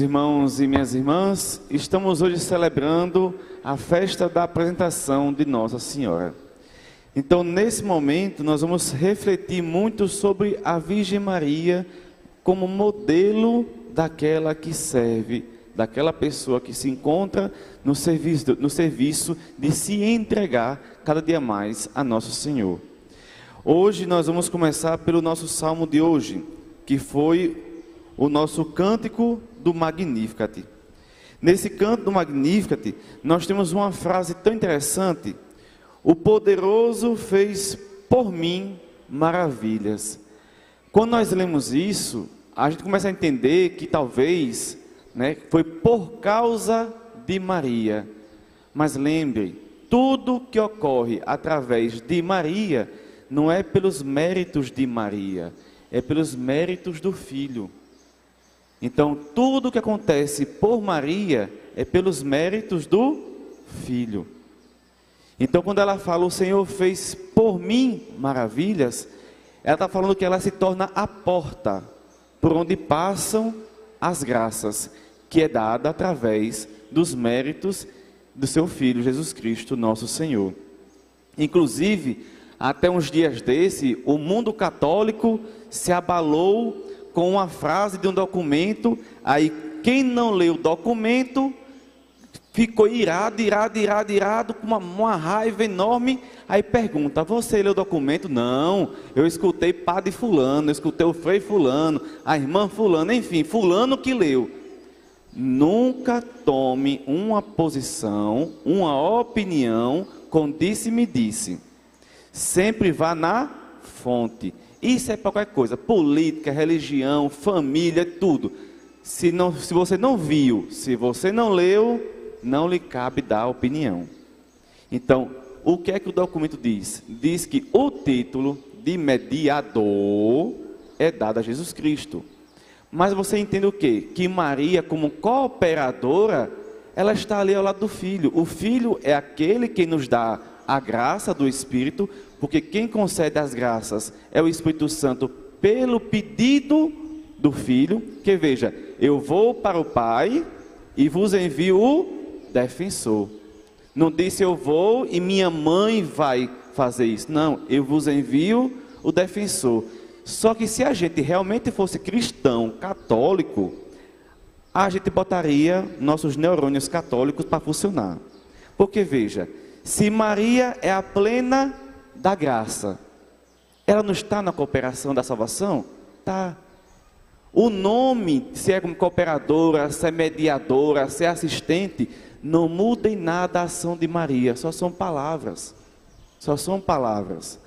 irmãos e minhas irmãs, estamos hoje celebrando a festa da apresentação de Nossa Senhora. Então, nesse momento, nós vamos refletir muito sobre a Virgem Maria como modelo daquela que serve, daquela pessoa que se encontra no serviço de se entregar cada dia mais a Nosso Senhor. Hoje nós vamos começar pelo nosso salmo de hoje, que foi o nosso cântico do Magnificat. Nesse canto do Magnificat, nós temos uma frase tão interessante: o poderoso fez por mim maravilhas. Quando nós lemos isso, a gente começa a entender que talvez, foi por causa de Maria. Mas lembre, tudo que ocorre através de Maria não é pelos méritos de Maria, é pelos méritos do Filho. Então, tudo que acontece por Maria é pelos méritos do Filho. Então, quando ela fala, o Senhor fez por mim maravilhas, ela está falando que ela se torna a porta por onde passam as graças, que é dada através dos méritos do seu Filho, Jesus Cristo, nosso Senhor. Inclusive, até uns dias desse, o mundo católico se abalou com uma frase de um documento. Aí quem não leu o documento ficou irado, com uma raiva enorme. Aí pergunta: você leu o documento? Não, eu escutei padre fulano, eu escutei o frei fulano, a irmã fulano, enfim, fulano que leu. Nunca tome uma posição, uma opinião com disse-me disse. Sempre vá na fonte. Isso é para qualquer coisa, política, religião, família, tudo. Se você não viu, se você não leu, não lhe cabe dar opinião. Então, o que é que o documento diz? Diz que o título de mediador é dado a Jesus Cristo. Mas você entende o quê? Que Maria, como cooperadora, ela está ali ao lado do Filho. O Filho é aquele que nos dá a graça do Espírito, porque quem concede as graças é o Espírito Santo pelo pedido do Filho, que veja, eu vou para o Pai e vos envio o defensor. Não disse eu vou e minha mãe vai fazer isso. Não, eu vos envio o defensor. Só que se a gente realmente fosse cristão, católico, a gente botaria nossos neurônios católicos para funcionar. Porque veja, se Maria é a plena da graça, ela não está na cooperação da salvação? Está. O nome, se é como cooperadora, se é mediadora, se é assistente, não muda em nada a ação de Maria, só são palavras. Só são palavras.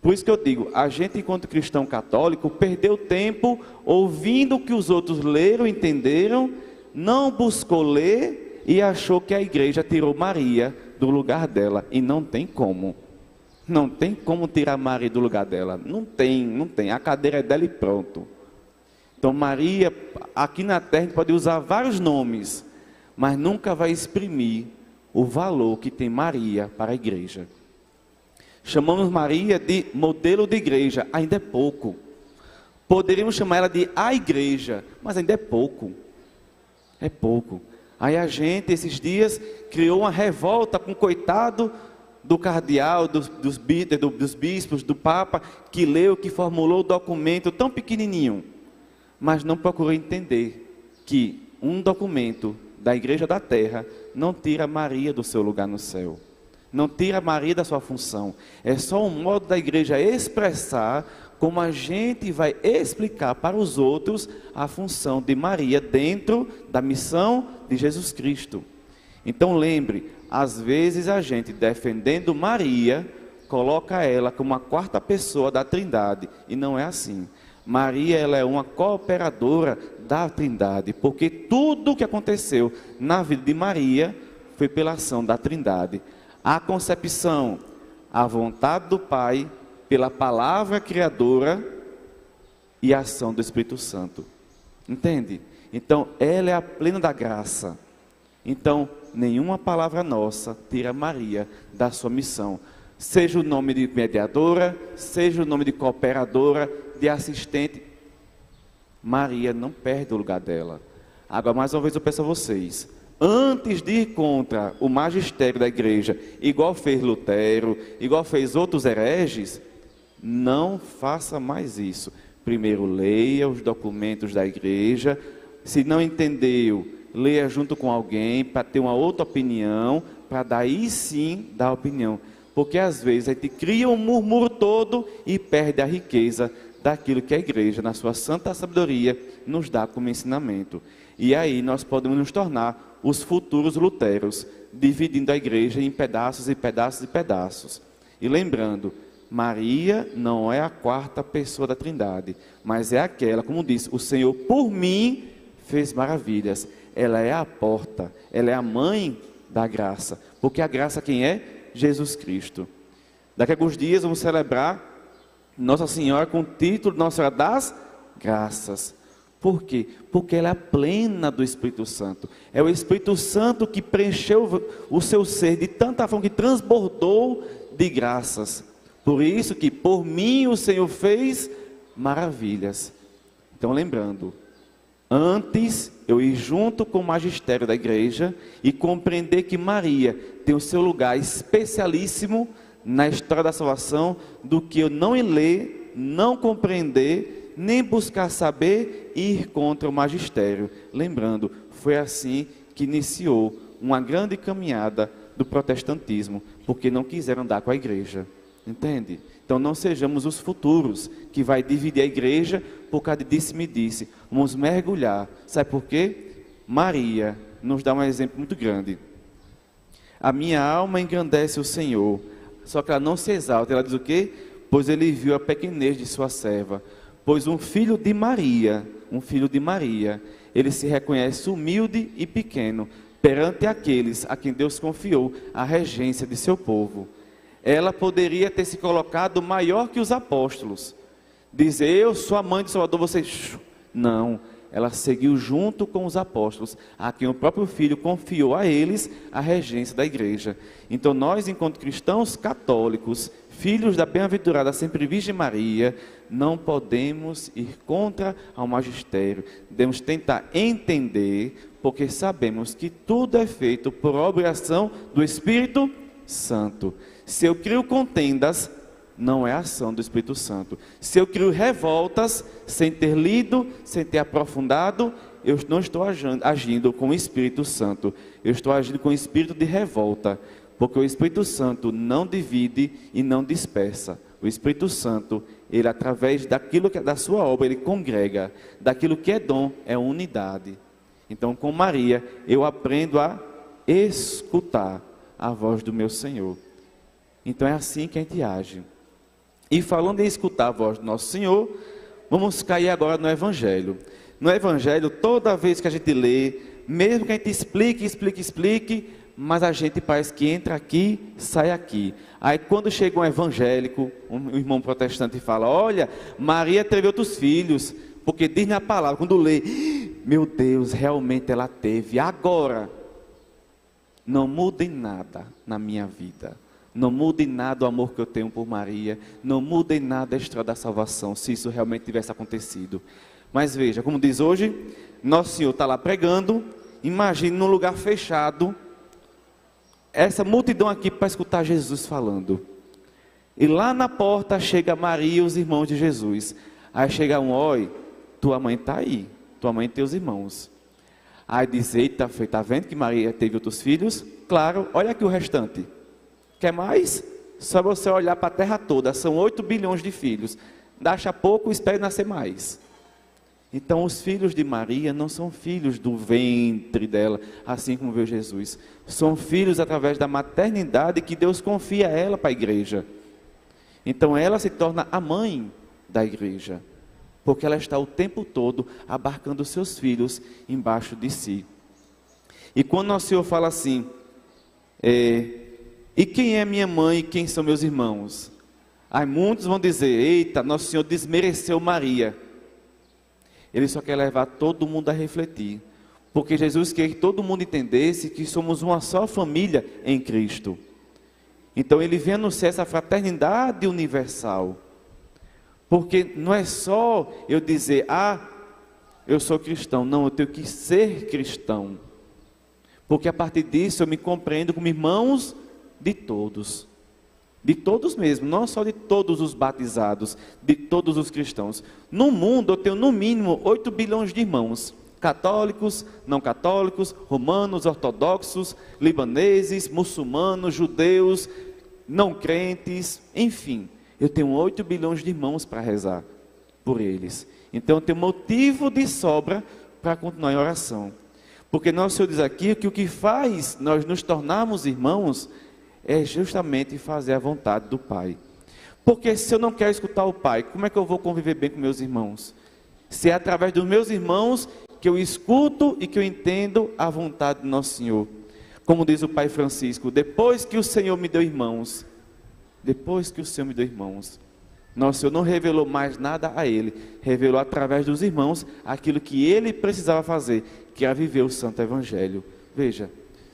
Por isso que eu digo, a gente enquanto cristão católico perdeu tempo ouvindo o que os outros leram, entenderam, não buscou ler e achou que a igreja tirou Maria do lugar dela. E não tem como. Não tem como tirar Maria do lugar dela. Não tem. A cadeira é dela e pronto. Então Maria, aqui na terra a gente pode usar vários nomes, mas nunca vai exprimir o valor que tem Maria para a igreja. Chamamos Maria de modelo de igreja, ainda é pouco. Poderíamos chamar ela de a igreja, mas ainda é pouco. É pouco. Aí a gente, esses dias, criou uma revolta com o coitado do cardeal, dos bispos, do Papa, que leu, que formulou o documento tão pequenininho, mas não procurou entender que um documento da Igreja da Terra não tira Maria do seu lugar no céu, não tira Maria da sua função. É só um modo da igreja expressar como a gente vai explicar para os outros a função de Maria dentro da missão de Jesus Cristo. Então lembre, às vezes a gente defendendo Maria, coloca ela como a quarta pessoa da Trindade, e não é assim. Maria, ela é uma cooperadora da Trindade, porque tudo o que aconteceu na vida de Maria foi pela ação da Trindade. A concepção, a vontade do Pai, pela palavra criadora e a ação do Espírito Santo. Entende? Então, ela é a plena da graça. Então, nenhuma palavra nossa tira Maria da sua missão. Seja o nome de mediadora, seja o nome de cooperadora, de assistente. Maria não perde o lugar dela. Agora, mais uma vez eu peço a vocês, antes de ir contra o magistério da igreja, igual fez Lutero, igual fez outros hereges, não faça mais isso. Primeiro leia os documentos da igreja, se não entendeu, leia junto com alguém para ter uma outra opinião, para daí sim dar opinião. Porque às vezes a gente cria um murmúrio todo e perde a riqueza daquilo que a igreja, na sua santa sabedoria, nos dá como ensinamento. E aí nós podemos nos tornar os futuros luteros, dividindo a igreja em pedaços e pedaços e pedaços. E lembrando, Maria não é a quarta pessoa da Trindade, mas é aquela, como disse, o Senhor por mim fez maravilhas. Ela é a porta, ela é a mãe da graça, porque a graça quem é? Jesus Cristo. Daqui a alguns dias vamos celebrar Nossa Senhora com o título Nossa Senhora das Graças. Por quê? Porque ela é plena do Espírito Santo. É o Espírito Santo que preencheu o seu ser de tanta forma que transbordou de graças. Por isso que por mim o Senhor fez maravilhas. Então lembrando, antes eu ir junto com o magistério da igreja e compreender que Maria tem o seu lugar especialíssimo na história da salvação, do que eu não ir ler, não compreender, nem buscar saber e ir contra o magistério. Lembrando, foi assim que iniciou uma grande caminhada do protestantismo, porque não quiseram andar com a igreja. Entende? Então não sejamos os futuros que vai dividir a igreja por causa de disse-me-disse. Vamos mergulhar. Sabe por quê? Maria nos dá um exemplo muito grande. A minha alma engrandece o Senhor. Só que ela não se exalta. Ela diz o quê? Pois ele viu a pequenez de sua serva. Pois um filho de Maria, ele se reconhece humilde e pequeno perante aqueles a quem Deus confiou a regência de seu povo. Ela poderia ter se colocado maior que os apóstolos, dizer, eu sou a mãe do Salvador, vocês... Não, ela seguiu junto com os apóstolos, a quem o próprio Filho confiou a eles a regência da igreja. Então nós, enquanto cristãos católicos, filhos da bem-aventurada sempre Virgem Maria, não podemos ir contra ao magistério, devemos tentar entender, porque sabemos que tudo é feito por obrigação do Espírito Santo. Se eu crio contendas, não é ação do Espírito Santo. Se eu crio revoltas, sem ter lido, sem ter aprofundado, eu não estou agindo com o Espírito Santo. Eu estou agindo com o espírito de revolta. Porque o Espírito Santo não divide e não dispersa. O Espírito Santo, ele através daquilo que é da sua obra, ele congrega. Daquilo que é dom, é unidade. Então com Maria, eu aprendo a escutar a voz do meu Senhor. Então é assim que a gente age. E falando em escutar a voz do nosso Senhor, vamos cair agora no Evangelho. No Evangelho, toda vez que a gente lê, mesmo que a gente explique, mas a gente parece que entra aqui, sai aqui. Aí quando chega um evangélico, um irmão protestante fala, olha, Maria teve outros filhos, porque diz na palavra, quando lê, meu Deus, realmente ela teve. Agora, não muda em nada na minha vida. Não muda em nada o amor que eu tenho por Maria. Não muda em nada a história da salvação, se isso realmente tivesse acontecido. Mas veja, como diz hoje, Nosso Senhor está lá pregando. Imagine num lugar fechado, essa multidão aqui para escutar Jesus falando. E lá na porta chega Maria e os irmãos de Jesus. Aí chega um, oi, tua mãe está aí. Tua mãe e teus irmãos. Aí diz, eita, está vendo que Maria teve outros filhos? Claro, olha aqui o restante. Quer mais? Só você olhar para a terra toda, são 8 bilhões de filhos. Acha pouco, espere nascer mais. Então os filhos de Maria não são filhos do ventre dela, assim como veio Jesus. São filhos através da maternidade que Deus confia a ela para a igreja. Então ela se torna a mãe da igreja, porque ela está o tempo todo abarcando os seus filhos embaixo de si. E quando Nosso Senhor fala assim, e quem é minha mãe e quem são meus irmãos? Aí muitos vão dizer, eita, Nosso Senhor desmereceu Maria. Ele só quer levar todo mundo a refletir. Porque Jesus quer que todo mundo entendesse que somos uma só família em Cristo. Então ele vem anunciar essa fraternidade universal. Porque não é só eu dizer, eu sou cristão. Não, eu tenho que ser cristão. Porque a partir disso eu me compreendo como irmãos de todos. De todos mesmo, não só de todos os batizados, de todos os cristãos. No mundo eu tenho no mínimo 8 bilhões de irmãos. Católicos, não católicos, romanos, ortodoxos, libaneses, muçulmanos, judeus, não crentes, enfim. Eu tenho 8 bilhões de irmãos para rezar por eles. Então eu tenho motivo de sobra para continuar em oração. Porque nosso Senhor diz aqui que o que faz nós nos tornarmos irmãos é justamente fazer a vontade do Pai. Porque se eu não quero escutar o Pai, como é que eu vou conviver bem com meus irmãos? Se é através dos meus irmãos que eu escuto e que eu entendo a vontade do nosso Senhor. Como diz o Pai Francisco, depois que o Senhor me deu irmãos, nosso Senhor não revelou mais nada a ele, revelou através dos irmãos aquilo que ele precisava fazer, que era viver o Santo Evangelho. Veja,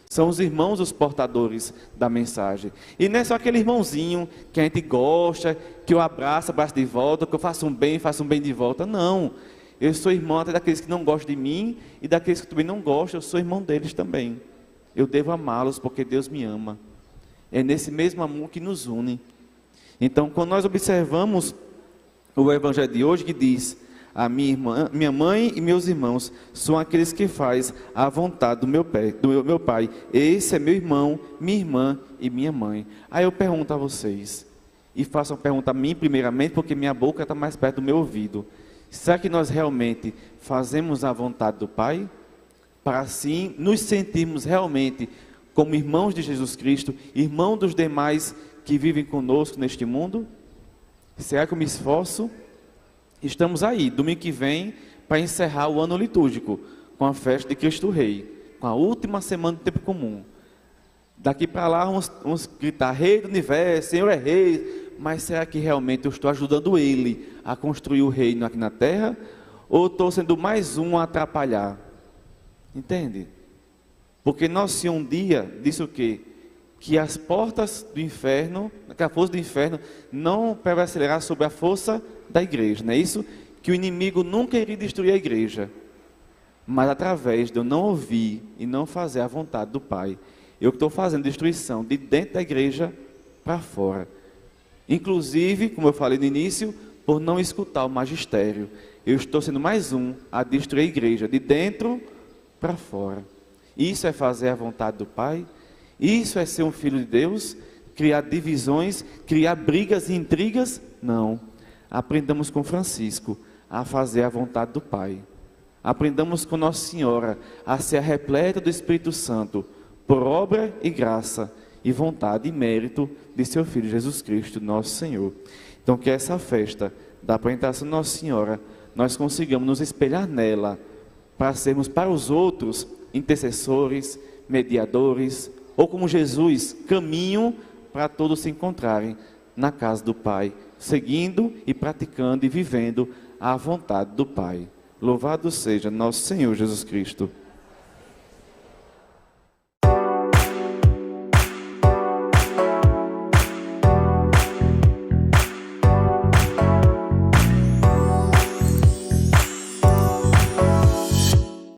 são os irmãos os portadores da mensagem. E não é só aquele irmãozinho que a gente gosta, que eu abraço de volta, que eu faço um bem de volta. Não, eu sou irmão até daqueles que não gostam de mim e daqueles que também não gostam, eu sou irmão deles também. Eu devo amá-los porque Deus me ama. É nesse mesmo amor que nos une. Então, quando nós observamos o Evangelho de hoje, que diz: a minha mãe e meus irmãos são aqueles que fazem a vontade do meu pai. Esse é meu irmão, minha irmã e minha mãe. Aí eu pergunto a vocês, e faço uma pergunta a mim primeiramente, porque minha boca está mais perto do meu ouvido. Será que nós realmente fazemos a vontade do Pai? Para assim nos sentirmos realmente como irmãos de Jesus Cristo, irmãos dos demais que vivem conosco neste mundo? Será que eu me esforço? Estamos aí, domingo que vem, para encerrar o ano litúrgico, com a festa de Cristo Rei, com a última semana do tempo comum. Daqui para lá, vamos gritar: Rei do Universo, Senhor é Rei. Mas será que realmente eu estou ajudando Ele a construir o reino aqui na terra? Ou estou sendo mais um a atrapalhar? Entende? Porque Nosso Senhor um dia disse o quê? Que as portas do inferno, que a força do inferno não prevalecerá sobre a força da igreja, não é isso? Que o inimigo nunca iria destruir a igreja, mas através de eu não ouvir e não fazer a vontade do Pai, eu estou fazendo destruição de dentro da igreja para fora. Inclusive, como eu falei no início, por não escutar o magistério, eu estou sendo mais um a destruir a igreja de dentro para fora. Isso é fazer a vontade do Pai? Isso é ser um filho de Deus? Criar divisões, criar brigas e intrigas? Não. Aprendamos com Francisco a fazer a vontade do Pai. Aprendamos com Nossa Senhora a ser repleta do Espírito Santo, por obra e graça, e vontade e mérito de seu Filho Jesus Cristo, nosso Senhor. Então, que essa festa da apresentação de Nossa Senhora, nós consigamos nos espelhar nela, para sermos para os outros intercessores, mediadores, ou como Jesus, caminho para todos se encontrarem na casa do Pai, seguindo e praticando e vivendo a vontade do Pai. Louvado seja nosso Senhor Jesus Cristo.